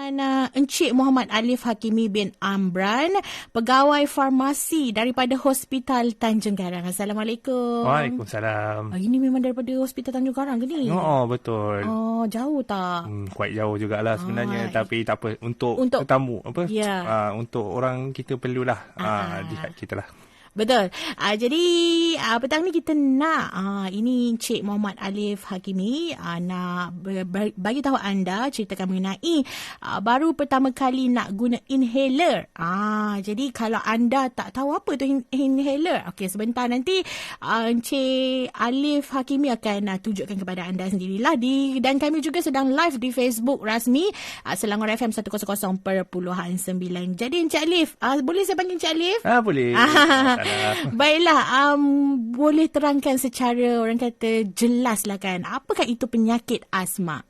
dengan Encik Muhammad Alif Hakimi bin Amran, pegawai farmasi daripada Hospital Tanjung Karang. Assalamualaikum. Waalaikumsalam. Ini memang daripada Hospital Tanjung Karang ke ni? Oh, betul. Oh, jauh tak? Quite jauh jugalah sebenarnya. Tapi tak apa. Untuk tetamu, untuk orang kita perlulah lihat kita lah. Betul. Jadi petang ni kita nak ini Encik Muhammad Alif Hakimi nak bagi tahu anda, ceritakan mengenai baru pertama kali nak guna inhaler. Jadi kalau anda tak tahu apa tu inhaler, okey, sebentar nanti Encik Alif Hakimi akan tunjukkan kepada anda sendirilah dan kami juga sedang live di Facebook rasmi Selangor FM 100.9. Jadi Encik Alif, boleh saya panggil Encik Alif? Boleh. Baiklah, boleh terangkan secara orang kata jelas lah kan, apakah itu penyakit asma?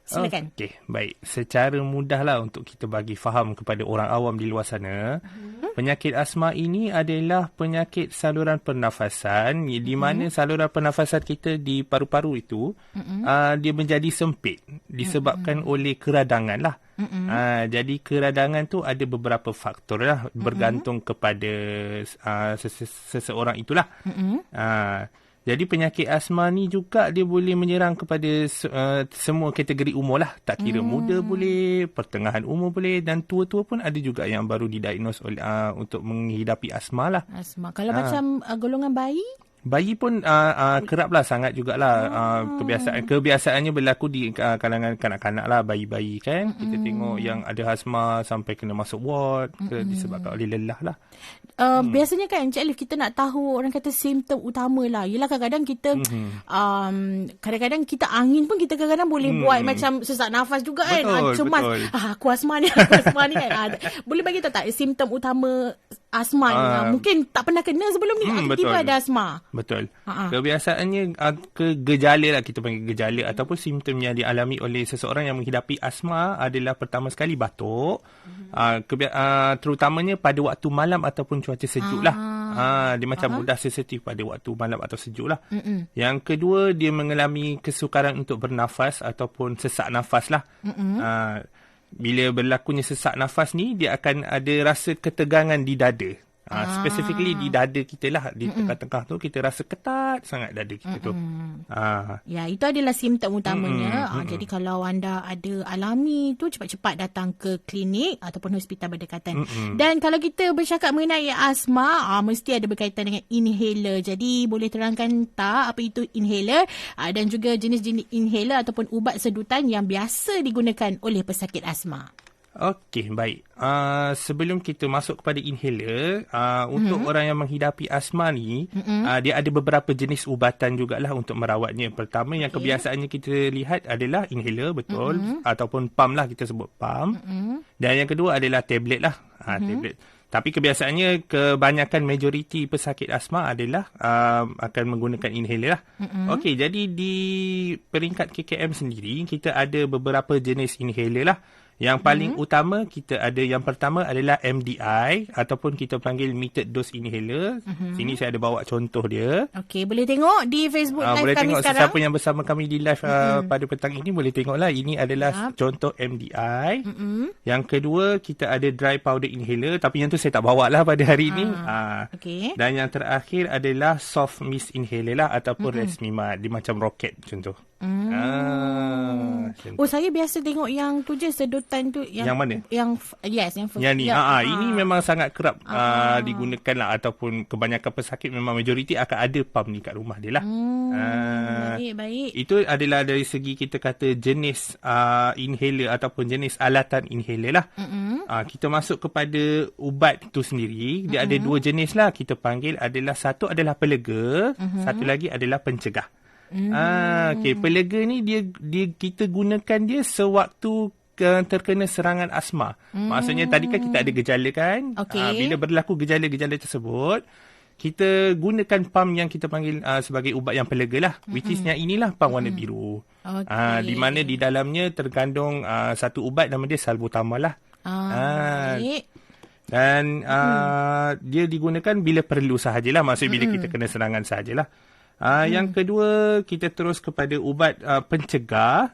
Silakan. Okey, baik. Secara mudahlah untuk kita bagi faham kepada orang awam di luar sana, penyakit asma ini adalah penyakit saluran pernafasan di mana saluran pernafasan kita di paru-paru itu dia menjadi sempit disebabkan oleh keradangan lah. Jadi keradangan tu ada beberapa faktor lah, bergantung kepada seseorang itulah. Jadi penyakit asma ni juga dia boleh menyerang kepada semua kategori umur lah. Tak kira muda boleh, pertengahan umur boleh, dan tua-tua pun ada juga yang baru didiagnose untuk menghidapi asma lah. Asma. Kalau macam golongan bayi? Bayi pun keraplah sangat jugalah. Kebiasaannya berlaku di kalangan kanak-kanak lah, bayi-bayi kan. Kita tengok yang ada asma sampai kena masuk ward disebabkan oleh lelah lah. Biasanya kan Encik Alif, kita nak tahu orang kata simptom utama lah. Yelah kadang-kadang kita kadang-kadang kita angin pun kita kadang-kadang boleh buat macam sesak nafas juga kan. Cemas. Aku asma ni kan. Boleh bagi tahu tak simptom utama asma ni? Mungkin tak pernah kena sebelum ni, tiba-tiba ada asma. Betul. Kebiasaannya gejala lah, kita panggil gejala ataupun simptom yang dialami oleh seseorang yang menghidapi asma adalah pertama sekali batuk. Terutamanya pada waktu malam ataupun cuaca sejuk lah. Dia macam mudah sensitif pada waktu malam atau sejuk lah. Yang kedua, dia mengalami kesukaran untuk bernafas ataupun sesak nafas lah. Bila berlakunya sesak nafas ni, dia akan ada rasa ketegangan di dada. Specifically di dada kita lah, di tengah-tengah tu kita rasa ketat sangat dada kita tu. Ya, itu adalah simptom utamanya. Jadi kalau anda ada alami tu, cepat-cepat datang ke klinik ataupun hospital berdekatan. Dan kalau kita bercakap mengenai asma, mesti ada berkaitan dengan inhaler. Jadi boleh terangkan tak apa itu inhaler dan juga jenis-jenis inhaler ataupun ubat sedutan yang biasa digunakan oleh pesakit asma? Okey, baik. Sebelum kita masuk kepada inhaler, untuk orang yang menghidapi asma ni, dia ada beberapa jenis ubatan jugalah untuk merawatnya. Pertama, yang kebiasaannya kita lihat adalah inhaler, betul, ataupun pump lah, kita sebut pump. Dan yang kedua adalah tablet lah, tablet. Tapi kebiasaannya kebanyakan majoriti pesakit asma adalah akan menggunakan inhaler lah. Okey, jadi di peringkat KKM sendiri, kita ada beberapa jenis inhaler lah. Yang paling utama kita ada, yang pertama adalah MDI ataupun kita panggil metered dose inhaler. Sini saya ada bawa contoh dia. Okey, boleh tengok di Facebook live boleh kami tengok sekarang. Sesiapa yang bersama kami di live pada petang ini boleh tengoklah. Ini adalah contoh MDI. Yang kedua kita ada dry powder inhaler, tapi yang tu saya tak bawa lah pada hari ini. Okay. Dan yang terakhir adalah soft mist inhaler lah ataupun Resmima. Dia macam roket macam tu. Saya biasa tengok yang tu je, sedutan tu yang mana? Yang ni. Ini memang sangat kerap digunakan lah, ataupun kebanyakan pesakit memang majoriti akan ada pump ni kat rumah dia lah. Baik. Itu adalah dari segi kita kata jenis inhaler ataupun jenis alatan inhaler lah. Kita masuk kepada ubat tu sendiri. Dia ada dua jenis lah kita panggil, adalah satu adalah pelega, satu lagi adalah pencegah. Okey, pelega ni dia kita gunakan dia sewaktu terkena serangan asma. Maksudnya tadi kan kita ada gejala kan? Bila berlaku gejala-gejala tersebut, kita gunakan pump yang kita panggil sebagai ubat yang pelega lah. Which is yang inilah pump warna biru. Di mana di dalamnya terkandung satu ubat nama dia salbutamol lah. Dan dia digunakan bila perlu sahajalah. Maksudnya bila kita kena serangan sahajalah. Yang kedua, kita terus kepada ubat pencegah.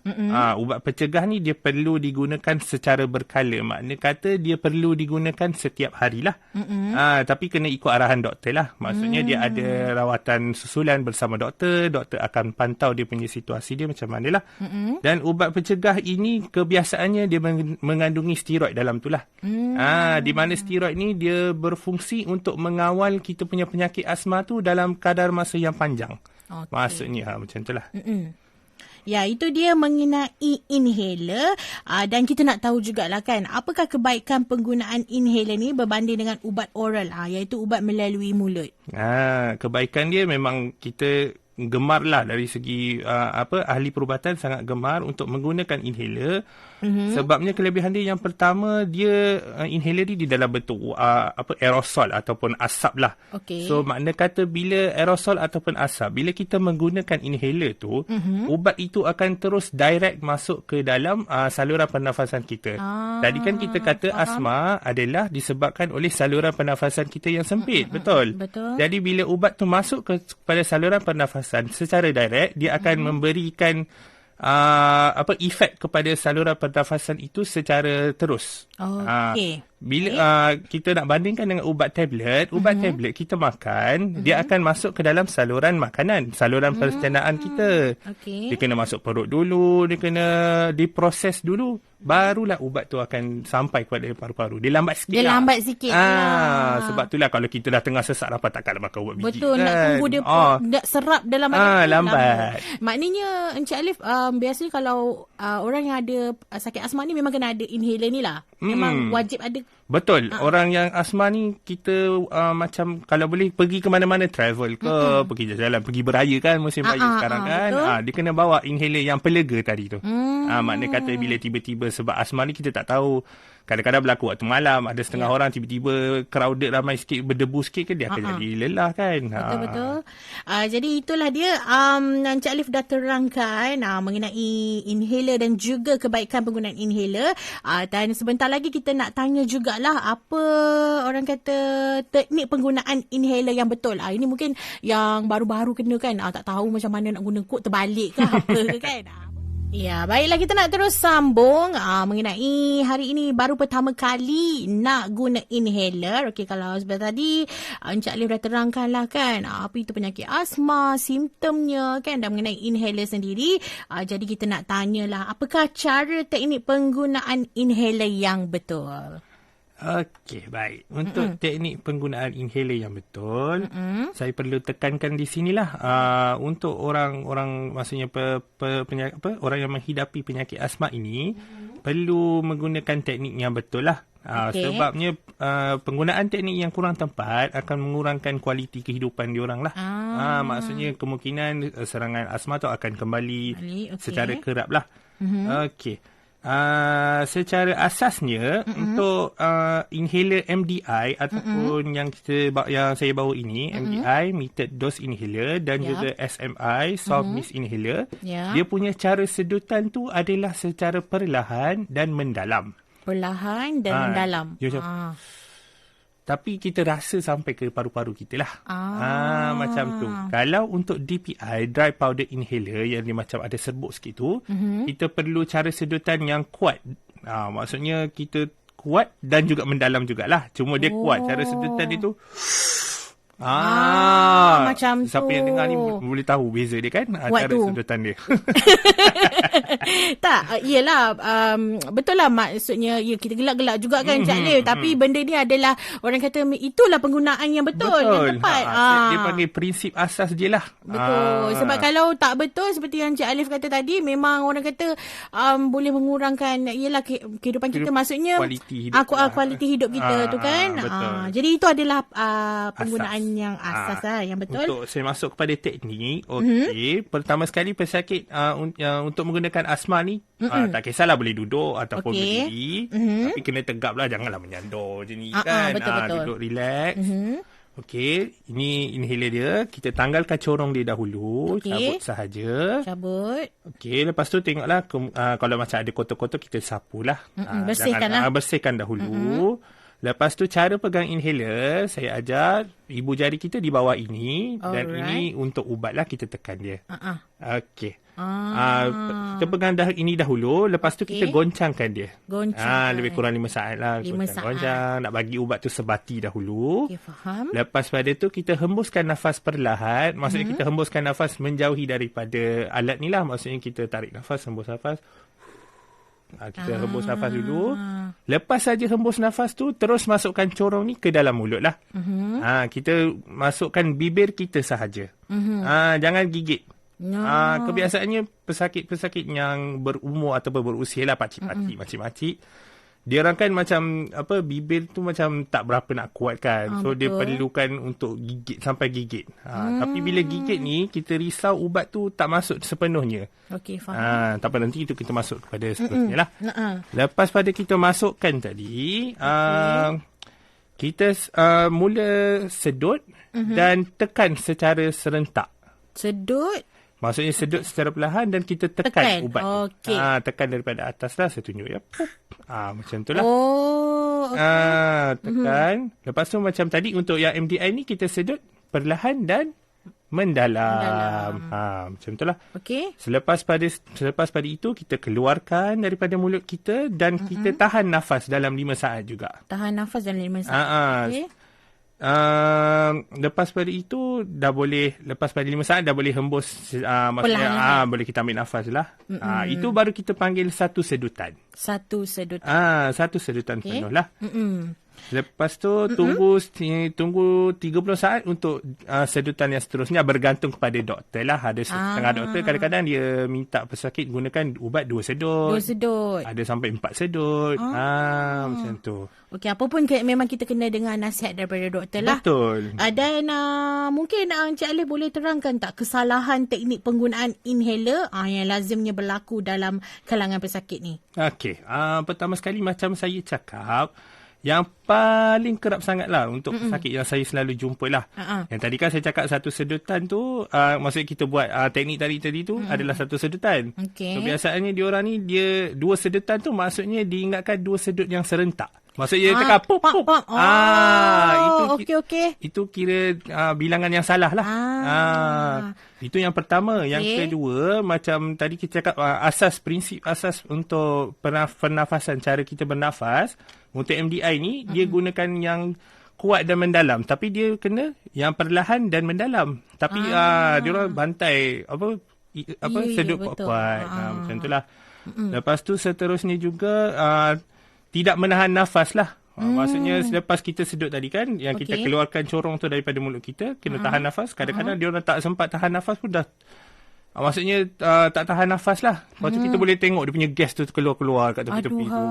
Ubat pencegah ni dia perlu digunakan secara berkala. Makna kata dia perlu digunakan setiap hari lah. Tapi kena ikut arahan doktor lah. Maksudnya dia ada rawatan susulan bersama doktor. Doktor akan pantau dia punya situasi dia macam mana lah. Dan ubat pencegah ini kebiasaannya dia mengandungi steroid dalam tu lah. Di mana steroid ni dia berfungsi untuk mengawal kita punya penyakit asma tu dalam kadar masa yang panjang. Maksudnya macam tu lah. Ya, itu dia mengenai inhaler. Dan kita nak tahu jugalah kan, apakah kebaikan penggunaan inhaler ni berbanding dengan ubat oral, iaitu ubat melalui mulut. Kebaikan dia memang kita gemar lah dari segi ahli perubatan sangat gemar untuk menggunakan inhaler. Sebabnya kelebihan dia yang pertama, dia inhaler ni di dalam bentuk aerosol ataupun asap lah. So makna kata bila aerosol ataupun asap, bila kita menggunakan inhaler tu, ubat itu akan terus direct masuk ke dalam saluran pernafasan kita. Tadi kan kita kata asma adalah disebabkan oleh saluran pernafasan kita yang sempit. Betul? Jadi bila ubat tu masuk kepada saluran pernafasan secara direct, dia akan memberikan efek kepada saluran pernafasan itu secara terus. Bila kita nak bandingkan dengan ubat tablet kita makan, dia akan masuk ke dalam saluran makanan, saluran pencernaan kita. Dia kena masuk perut dulu, dia kena diproses dulu, barulah ubat tu akan sampai kepada paru-paru. Dia lambat sikit. Sebab itulah kalau kita dah tengah sesak lapar, takkanlah makan ubat biji. Betul, nak tunggu dia nak serap dalam badan. Lambat. Maknanya Encik Alif, biasanya kalau orang yang ada sakit asma ni memang kena ada inhaler ni lah. Memang wajib ada. Betul. Orang yang asma ni kita macam kalau boleh pergi ke mana-mana, travel ke, pergi jalan, pergi beraya kan, musim raya sekarang kan. Dia kena bawa inhaler yang pelega tadi tu. Makna kata bila tiba-tiba, sebab asma ni kita tak tahu, kadang-kadang berlaku waktu malam, ada setengah orang tiba-tiba crowded ramai sikit, berdebu sikit kan, dia akan jadi lelah kan. Betul-betul. Jadi itulah dia, Encik Alif dah terangkan mengenai inhaler dan juga kebaikan penggunaan inhaler. Dan sebentar lagi kita nak tanya jugalah apa orang kata teknik penggunaan inhaler yang betul. Ini mungkin yang baru-baru kena kan, tak tahu macam mana nak guna kod terbalik ke apa ke kan. Ya, baiklah, kita nak terus sambung mengenai hari ini baru pertama kali nak guna inhaler. Okey, kalau sebentar tadi Encik Alif dah terangkan lah kan apa itu penyakit asma, simptomnya kan, dan mengenai inhaler sendiri. Jadi kita nak tanyalah, apakah cara teknik penggunaan inhaler yang betul? Okey, baik. Untuk teknik penggunaan inhaler yang betul, saya perlu tekankan di sinilah untuk orang-orang, maksudnya orang yang menghidapi penyakit asma ini perlu menggunakan teknik yang betul lah. Sebabnya penggunaan teknik yang kurang tepat akan mengurangkan kualiti kehidupan diorang lah. Maksudnya kemungkinan serangan asma tu akan kembali secara kerap lah. Okey. Secara asasnya untuk inhaler MDI ataupun yang saya bawa ini, MDI metered dose inhaler, dan juga SMI soft mist inhaler, dia punya cara sedutan tu adalah secara perlahan dan mendalam. Perlahan dan mendalam. Tapi kita rasa sampai ke paru-paru kita lah. Macam tu. Kalau untuk DPI, dry powder inhaler, yang dia macam ada serbuk sikit tu, kita perlu cara sedutan yang kuat. Maksudnya kita kuat dan juga mendalam jugalah. Cuma dia kuat. Cara sedutan dia tu macam tu. Siapa yang dengar ni boleh tahu beza dia kan, cara sedutan dia. Tak, iyalah, betul lah, maksudnya kita gelak-gelak juga kan Encik Alif, tapi benda ni adalah orang kata itulah penggunaan yang betul. Yang tepat. Dia panggil prinsip asas dia lah. Betul. Sebab kalau tak betul seperti yang Encik Alif kata tadi, memang orang kata boleh mengurangkan kehidupan kita, maksudnya kualiti hidup kita tu kan. Jadi itu adalah penggunaan yang asas lah, yang betul. Untuk saya masuk kepada teknik, pertama sekali pesakit untuk menggunakan asma ni, tak kisahlah boleh duduk ataupun berdiri, tapi kena tegap lah, janganlah menyandor je ni kan. Betul. Duduk relax. Okey, ini inhaler dia. Kita tanggalkan corong dia dahulu. Cabut sahaja. Okey, lepas tu tengoklah kalau macam ada kotor-kotor, kita sapulah. Bersihkan lah. Bersihkan dahulu. Lepas tu cara pegang inhaler, saya ajar ibu jari kita di bawah ini. Dan ini untuk ubat lah, kita tekan dia. Okey. Kita pegang ini dahulu. Lepas tu kita goncangkan dia. Lebih kurang 5 saat lah. 5 saat. Goncang. Nak bagi ubat tu sebati dahulu. Okey, faham. Lepas pada tu kita hembuskan nafas perlahan. Maksudnya kita hembuskan nafas menjauhi daripada alat ni lah. Maksudnya kita tarik nafas, hembus nafas. Kita hembus nafas dulu. Lepas saja hembus nafas tu, terus masukkan corong ni ke dalam mulut lah. Kita masukkan bibir kita sahaja. Jangan gigit. Kebiasaannya pesakit-pesakit yang berumur ataupun berusia lah, pakcik-pakcik, dia orang kan macam bibir tu macam tak berapa nak kuat kan. So betul. Dia perlukan untuk gigit sampai gigit. Tapi bila gigit ni kita risau ubat tu tak masuk sepenuhnya. Okey, faham. Tak apa, nanti itu kita masuk kepada seterusnya lah. Lepas pada kita masukkan tadi, kita mula sedut dan tekan secara serentak. Sedut? Maksudnya sedut secara perlahan dan kita tekan ubat. Okay. Tekan daripada atas lah, saya tunjuk ya. Macam tu lah. Tekan. Lepas tu macam tadi untuk yang MDI ni kita sedut perlahan dan mendalam. Macam tu lah. Okay. Selepas pada itu kita keluarkan daripada mulut kita dan kita tahan nafas dalam 5 saat juga. Tahan nafas dalam 5 saat. Okay. Lepas pada itu dah boleh, lepas pada 5 saat dah boleh hembus, maksudnya boleh kita ambil nafas lah. Itu baru kita panggil satu sedutan. Satu sedutan penuh lah. Lepas tu tunggu 30 saat untuk sedutan yang seterusnya, bergantung kepada doktor lah. Ada setengah doktor kadang-kadang dia minta pesakit gunakan ubat 2 sedut. 2 sedut. Ada sampai 4 sedut. Macam tu. Okey, apa pun memang kita kena dengar nasihat daripada doktor lah. Betul. Dan mungkin Encik Alif boleh terangkan tak kesalahan teknik penggunaan inhaler yang lazimnya berlaku dalam kalangan pesakit ni? Okey, pertama sekali macam saya cakap, yang paling kerap sangat lah untuk pesakit yang saya selalu jumpa lah. Yang tadi kan saya cakap satu sedutan tu, maksudnya kita buat teknik tadi tu adalah satu sedutan. Okay. So biasaannya diorang ni, dia 2 sedutan tu maksudnya diingatkan 2 sedut yang serentak. Maksudnya dia tekan pop. Itu kira bilangan yang salah lah. Itu yang pertama. Yang kedua, macam tadi kita cakap, prinsip asas untuk pernafasan, cara kita bernafas untuk MDI ni, dia gunakan yang kuat dan mendalam, tapi dia kena yang perlahan dan mendalam. Tapi dia orang bantai sedut kuat-kuat. Macam itulah. Lepas tu seterusnya juga tidak menahan nafas lah. Maksudnya selepas kita sedut tadi kan, yang kita keluarkan corong tu daripada mulut kita, kena tahan nafas. Kadang-kadang dia orang tak sempat tahan nafas pun dah, maksudnya tak tahan nafas lah. Lepas tu kita boleh tengok dia punya gas tu keluar-keluar kat tepi-tepi tu.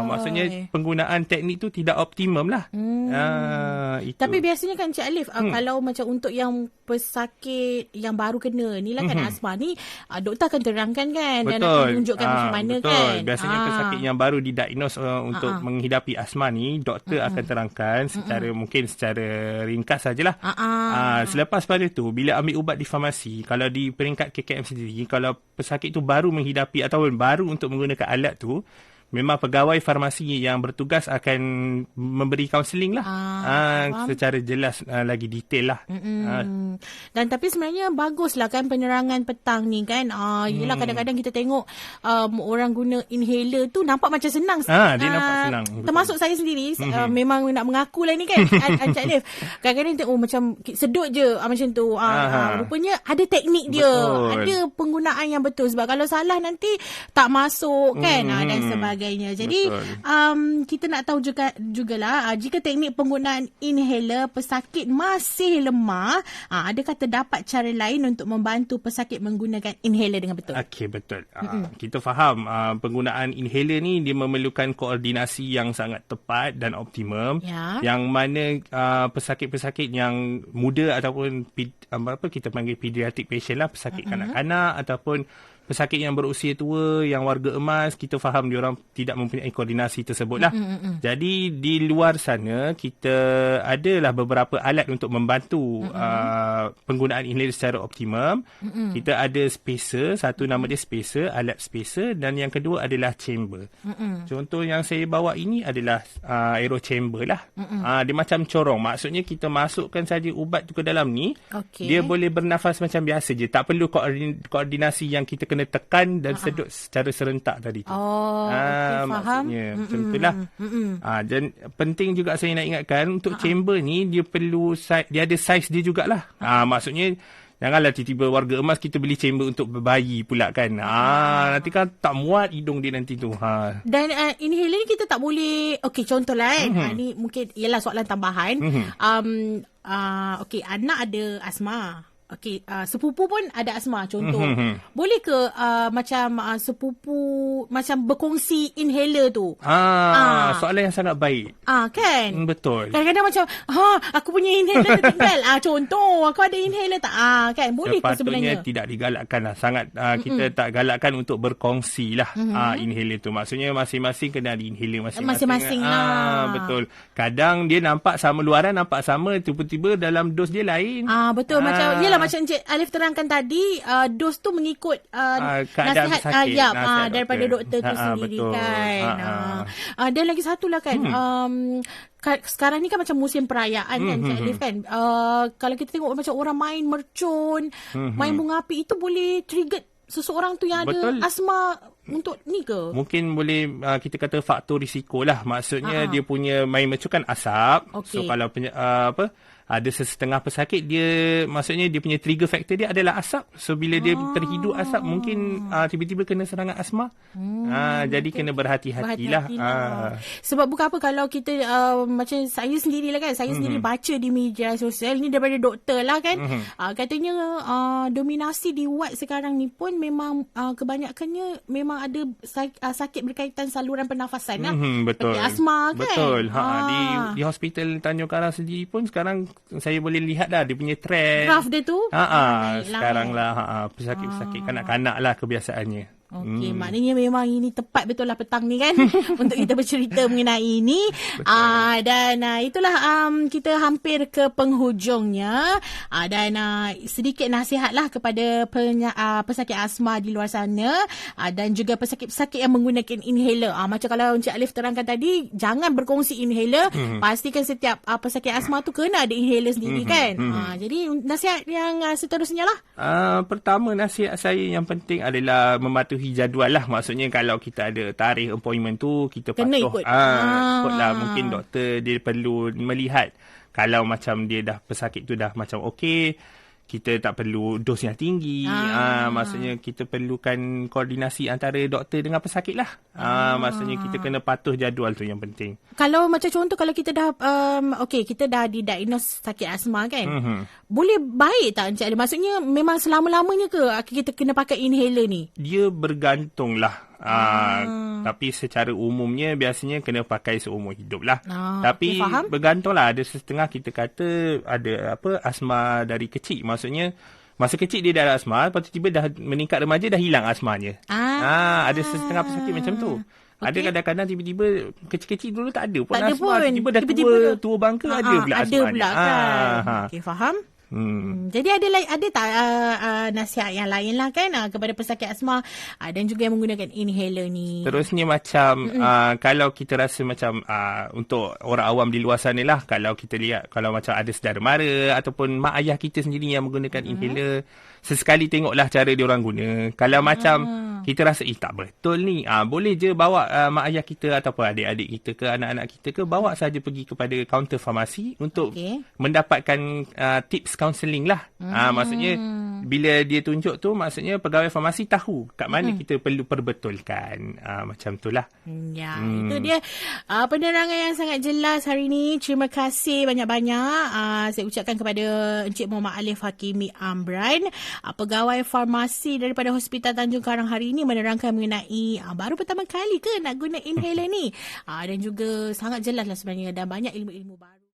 Maksudnya penggunaan teknik tu tidak optimum lah. Itu. Tapi biasanya kan Cik Alif, kalau macam untuk yang pesakit yang baru kena ni lah kan, asma ni, doktor akan terangkan kan. Betul. Dan akan tunjukkan macam mana kan. Biasanya pesakit yang baru didiagnose untuk menghidapi asma ni, doktor akan terangkan secara ringkas sajalah. Selepas pada tu, bila ambil ubat di farmasi, kalau di peringkat KKM sendiri, kalau pesakit tu baru menghadapi ataupun baru untuk menggunakan alat tu, memang pegawai farmasi yang bertugas akan memberi kaunseling lah. Secara jelas, lagi detail lah. Dan tapi sebenarnya baguslah kan penerangan petang ni kan. Yelah, kadang-kadang kita tengok orang guna inhaler tu nampak macam senang. Dia nampak senang. Termasuk saya sendiri, memang nak mengaku lah ni kan, Encik Alif. Kadang-kadang tengok macam sedut je macam tu. Rupanya ada teknik dia. Betul. Ada penggunaan yang betul. Sebab kalau salah nanti tak masuk kan. Dan sebagainya. Jadi kita nak tahu jugalah, jika teknik penggunaan inhaler pesakit masih lemah, adakah terdapat cara lain untuk membantu pesakit menggunakan inhaler dengan betul? Okey, betul. Kita faham penggunaan inhaler ni dia memerlukan koordinasi yang sangat tepat dan optimum. Yang mana pesakit-pesakit yang muda ataupun kita panggil pediatric patient lah, pesakit kanak-kanak ataupun pesakit yang berusia tua, yang warga emas, kita faham diorang tidak mempunyai koordinasi tersebut lah. Jadi di luar sana kita adalah beberapa alat untuk membantu penggunaan inhaler secara optimum. Kita ada spacer, satu nama dia spacer, alat spacer, dan yang kedua adalah chamber. Contoh yang saya bawa ini adalah aero chamber lah. Dia macam corong. Maksudnya kita masukkan saja ubat tu ke dalam ni, dia boleh bernafas macam biasa je. Tak perlu koordinasi yang kita kena tekan dan sedut secara serentak tadi tu. Faham. Maksudnya macam itulah. Dan penting juga saya nak ingatkan untuk chamber ni dia perlu dia ada saiz dia jugalah. Maksudnya janganlah tiba-tiba warga emas kita beli chamber untuk bayi pula kan. Nanti kan tak muat hidung dia nanti tu. Dan inhaler ni kita tak boleh, okey contohlah kan. Ni mungkin ialah soalan tambahan. Okey, anak ada asma. Okey, sepupu pun ada asma contoh. Boleh ke macam sepupu macam berkongsi inhaler tu? Soalan yang sangat baik. Kan? Betul. Kadang-kadang macam aku punya inhaler tertinggal. Contoh, aku ada inhaler tak? Kan? Boleh ke sebenarnya? Sepatutnya tidak digalakkan lah. Sangat kita tak galakkan untuk berkongsi lah inhaler tu. Maksudnya masing-masing kena ada inhaler masing-masing. Betul. Kadang dia nampak sama luaran, nampak sama, tiba-tiba dalam dos dia lain. Betul. Macam Encik Alif terangkan tadi, dos tu mengikut nasihat nasihat daripada doktor tu sendiri. Betul. Kan. Dan lagi satu lah kan, sekarang ni kan macam musim perayaan kan Encik Alif kan. Kalau kita tengok macam orang main mercun, main bunga api, itu boleh trigger seseorang tu yang ada asma untuk ni ke? Mungkin boleh kita kata faktor risiko lah. Maksudnya dia punya main mercun kan asap. So kalau ada sesetengah pesakit dia, maksudnya dia punya trigger factor dia adalah asap. So bila dia terhidup asap, mungkin tiba-tiba kena serangan asma. Jadi kena berhati-hatilah. Sebab bukan apa, kalau kita macam saya sendirilah kan, saya sendiri baca di media sosial ni daripada doktor lah kan. Katanya dominasi di ward sekarang ni pun memang kebanyakannya memang ada sakit berkaitan saluran pernafasan lah. Betul. Seperti asma kan. Betul. Di hospital Tanjung Karang sendiri pun sekarang saya boleh lihat dah dia punya trend. Graf dia tu? Sekarang lah pesakit-pesakit kanak-kanak lah kebiasaannya. Okey, maknanya memang ini tepat betul lah petang ni kan untuk kita bercerita mengenai ini. Dan itulah kita hampir ke penghujungnya. Dan sedikit nasihat lah kepada pesakit asma di luar sana, dan juga pesakit-pesakit yang menggunakan inhaler. Macam kalau Encik Alif terangkan tadi, jangan berkongsi inhaler. Pastikan setiap pesakit asma tu kena ada inhaler sendiri kan. Jadi nasihat yang seterusnya lah. Pertama, nasihat saya yang penting adalah mematuhi jadual lah. Maksudnya kalau kita ada tarikh appointment tu, kita patuh ikutlah. Mungkin doktor dia perlu melihat kalau macam dia dah pesakit tu dah macam okey, kita tak perlu dos yang tinggi. Maksudnya kita perlukan koordinasi antara doktor dengan pesakit lah. Maksudnya kita kena patuh jadual tu yang penting. Kalau macam contoh, kalau kita dah kita dah didiagnose sakit asma kan, boleh baik tak Encik Ali? Maksudnya memang selama-lamanya ke kita kena pakai inhaler ni? Dia bergantung lah. Tapi secara umumnya biasanya kena pakai seumur hidup lah. Tapi bergantung lah. Ada setengah kita kata ada asma dari kecil. Maksudnya masa kecil dia dah ada asma, lepas tu tiba dah meningkat remaja dah hilang asmanya. Ada setengah pesakit macam tu. Ada kadang-kadang tiba-tiba kecil-kecil dulu tak ada pun asma. Tiba-tiba dah tua bangka ada pula asma. Ada pula kan. Okey, faham? Jadi ada tak nasihat yang lain lah kan kepada pesakit asma dan juga yang menggunakan inhaler ni? Terusnya macam kalau kita rasa macam untuk orang awam di luar sana lah, kalau kita lihat kalau macam ada saudara mara ataupun mak ayah kita sendiri yang menggunakan inhaler, sesekali tengoklah cara dia orang guna. Kalau macam kita rasa tak betul ni, boleh je bawa mak ayah kita ataupun adik-adik kita ke anak-anak kita ke, bawa saja pergi kepada kaunter farmasi untuk mendapatkan tips counselling lah. Maksudnya bila dia tunjuk tu, maksudnya pegawai farmasi tahu kat mana kita perlu perbetulkan. Macam tu lah. Itu dia penerangan yang sangat jelas hari ni. Terima kasih banyak-banyak saya ucapkan kepada Encik Muhammad Alif Hakimi Amran, pegawai farmasi daripada Hospital Tanjung Karang, hari ini menerangkan mengenai baru pertama kali ke nak guna inhaler ni. Dan juga sangat jelas lah sebenarnya, dan banyak ilmu-ilmu baru.